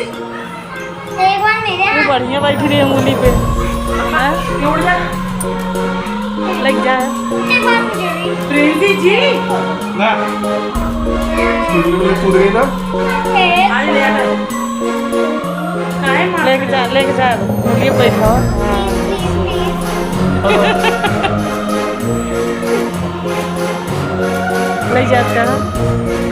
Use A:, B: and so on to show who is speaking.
A: एक बार मेरे
B: वो
A: हाथ
B: बढ़िया बैठी रही है मूली पे। हाँ? लग जा।
A: एक बार मुझे भी
C: प्रिंसी जी
D: ना स्टूडियो में कूद गई ना।
A: एक
C: आज ले आना काहे मार
B: लेके जा मूली पे बैठा।
A: प्लीज
B: ले जाता है।